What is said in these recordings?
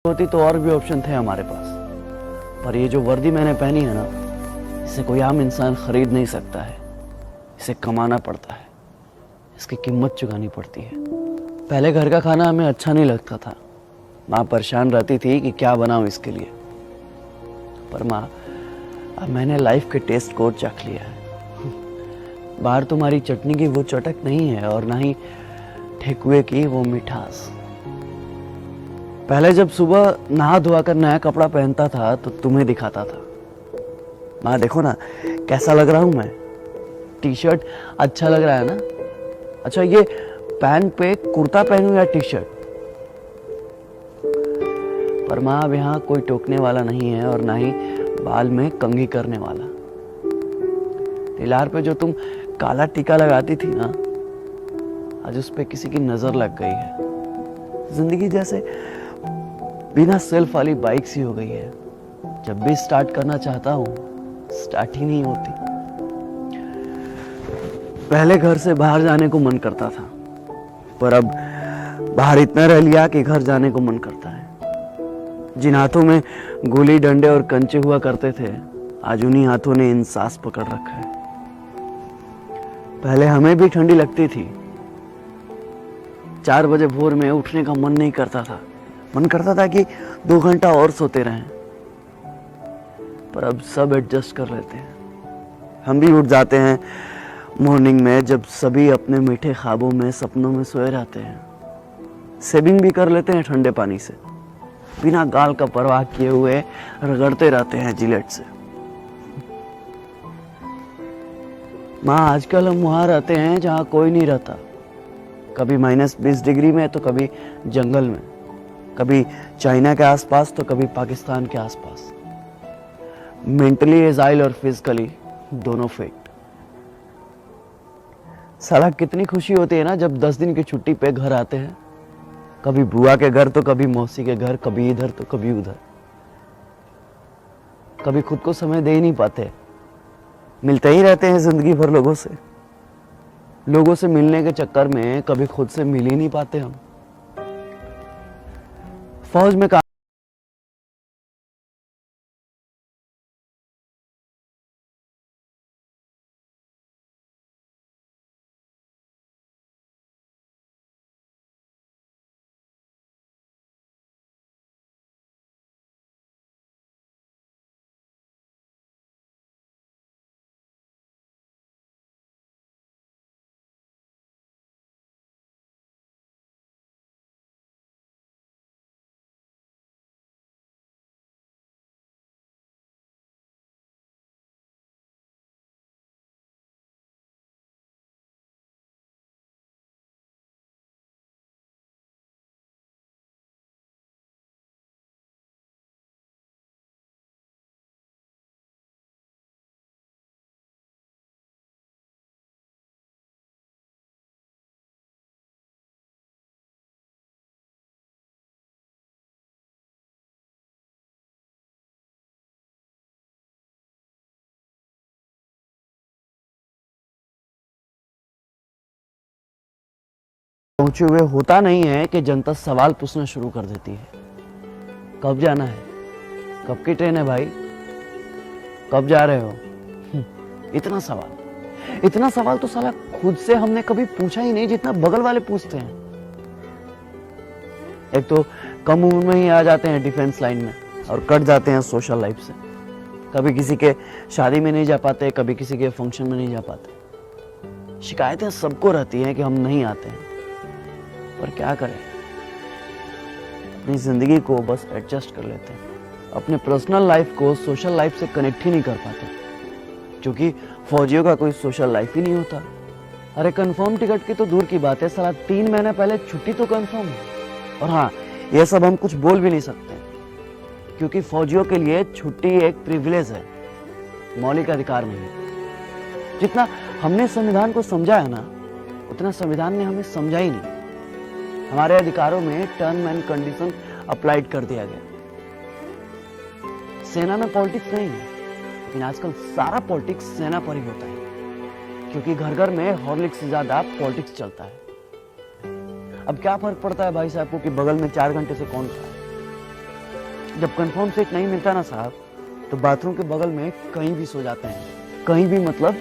होती तो और भी ऑप्शन थे हमारे पास, पर ये जो वर्दी मैंने पहनी है ना, इसे कोई आम इंसान खरीद नहीं सकता है। इसे कमाना पड़ता है, इसकी कीमत चुकानी पड़ती है। पहले घर का खाना हमें अच्छा नहीं लगता था। माँ परेशान रहती थी कि क्या बनाऊं इसके लिए। पर माँ, अब मैंने लाइफ के टेस्ट को चख लिया है। बाहर तुम्हारी चटनी की वो चटक नहीं है और ना ही ठेकुए की वो मिठास। पहले जब सुबह नहा धोआ कर नया कपड़ा पहनता था तो तुम्हें दिखाता था। माँ देखो ना कैसा लग रहा हूं मैं। टी शर्ट अच्छा लग रहा है ना? अच्छा, ये पैंट पे कुर्ता पहनूं या टी शर्ट? पर माँ, अब यहाँ कोई टोकने वाला नहीं है और ना ही बाल में कंघी करने वाला। तिलार पे जो तुम काला टीका लगाती थी ना, आज उस पे किसी की नजर लग गई है। जिंदगी जैसे बिना सेल्फ वाली बाइक सी हो गई है। जब भी स्टार्ट करना चाहता हूँ, स्टार्ट ही नहीं होती। पहले घर से बाहर जाने को मन करता था, पर अब बाहर इतना रह लिया कि घर जाने को मन करता है। जिन हाथों में गोली डंडे और कंचे हुआ करते थे, आज उन्हीं हाथों ने इन सांस पकड़ रखा है। पहले हमें भी ठंडी लगती थी। 4 बजे भोर में उठने का मन नहीं करता था। मन करता था कि 2 घंटा और सोते रहें। पर अब सब एडजस्ट कर लेते हैं। हम भी उठ जाते हैं मॉर्निंग में, जब सभी अपने मीठे ख्वाबों में सपनों में सोए रहते हैं। शेविंग भी कर लेते हैं ठंडे पानी से, बिना गाल का परवाह किए हुए रगड़ते रहते हैं जिलेट से। माँ, आजकल हम वहां रहते हैं जहां कोई नहीं रहता। कभी -20 डिग्री में तो कभी जंगल में, कभी चाइना के आसपास तो कभी पाकिस्तान के आसपास। मेंटली एजाइल और फिजिकली दोनों फिट। साला कितनी खुशी होती है ना जब 10 दिन की छुट्टी पे घर आते हैं। कभी बुआ के घर तो कभी मौसी के घर, कभी इधर तो कभी उधर। कभी खुद को समय दे ही नहीं पाते। मिलते ही रहते हैं जिंदगी भर लोगों से। लोगों से मिलने के चक्कर में कभी खुद से मिल ही नहीं पाते हम। फौज में पहुंचे हुए होता नहीं है कि जनता सवाल पूछना शुरू कर देती है। कब जाना है? कब की ट्रेन है भाई? कब जा रहे हो? इतना सवाल तो साला खुद से हमने कभी पूछा ही नहीं जितना बगल वाले पूछते हैं। एक तो कम उम्र में ही आ जाते हैं डिफेंस लाइन में और कट जाते हैं सोशल लाइफ से। कभी किसी के शादी में नहीं जा पाते, कभी किसी के फंक्शन में नहीं जा पाते। शिकायतें सबको रहती हैं कि हम नहीं आते हैं, पर क्या करें, अपनी जिंदगी को बस एडजस्ट कर लेते हैं। अपने पर्सनल लाइफ को सोशल लाइफ से कनेक्ट ही नहीं कर पाते, क्योंकि फौजियों का कोई सोशल लाइफ ही नहीं होता। अरे कंफर्म टिकट की तो दूर की बात है, साला 3 महीने पहले छुट्टी तो कंफर्म है। और हाँ, ये सब हम कुछ बोल भी नहीं सकते, क्योंकि फौजियों के लिए छुट्टी एक प्रिविलेज है, मौलिक अधिकार नहीं। जितना हमने संविधान को समझा है ना, उतना संविधान ने हमें समझा ही नहीं। हमारे अधिकारों में टर्म एंड कंडीशन अप्लाइड कर दिया गया। सेना में पॉलिटिक्स नहीं है, लेकिन आजकल सारा पॉलिटिक्स सेना पर ही होता है, क्योंकि घर घर में हॉर्लिक्स से ज्यादा पॉलिटिक्स चलता है। अब क्या फर्क पड़ता है भाई साहब को कि बगल में 4 घंटे से कौन खड़ा है? जब कंफर्म सीट नहीं मिलता ना साहब, तो बाथरूम के बगल में कहीं भी सो जाते हैं। कहीं भी मतलब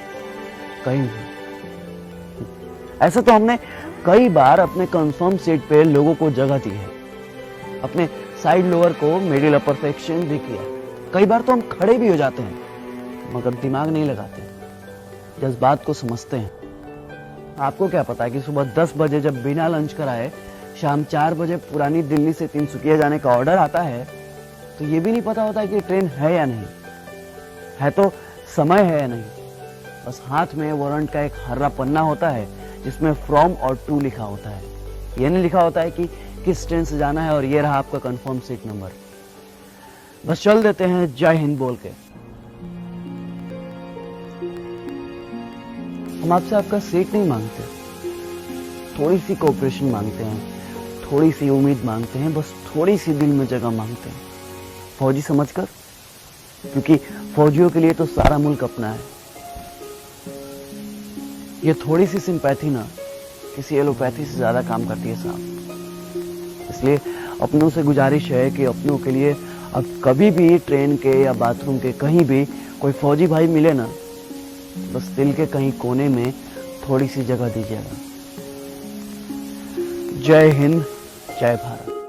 कहीं भी। ऐसा तो हमने कई बार अपने कंफर्म सीट पे लोगों को जगह दी है, अपने साइड लोअर को मिडिल अपर सेक्शन भी किया। कई बार तो हम खड़े भी हो जाते हैं, मगर दिमाग नहीं लगाते, जज्बात को समझते हैं। आपको क्या पता है कि सुबह 10 बजे जब बिना लंच कराए शाम 4 बजे पुरानी दिल्ली से तिनसुकिया जाने का ऑर्डर आता है, तो ये भी नहीं पता होता है कि ट्रेन है या नहीं है, तो समय है या नहीं। बस हाथ में वारंट का एक हर्रा पन्ना होता है जिसमें फ्रॉम और टू लिखा होता है। ये नहीं लिखा होता है कि किस ट्रेन से जाना है और ये रहा आपका कंफर्म सीट नंबर। बस चल देते हैं जय हिंद बोल के। हम आपसे आपका सीट नहीं मांगते, थोड़ी सी कोऑपरेशन मांगते हैं, थोड़ी सी उम्मीद मांगते हैं, बस थोड़ी सी दिल में जगह मांगते हैं, फौजी समझकर। क्योंकि फौजियों के लिए तो सारा मुल्क अपना है। ये थोड़ी सी सिंपैथी ना किसी एलोपैथी से ज्यादा काम करती है साहब। इसलिए अपनों से गुजारिश है कि अपनों के लिए अब कभी भी ट्रेन के या बाथरूम के कहीं भी कोई फौजी भाई मिले ना, बस दिल के कहीं कोने में थोड़ी सी जगह दीजिएगा। जय हिंद, जय भारत।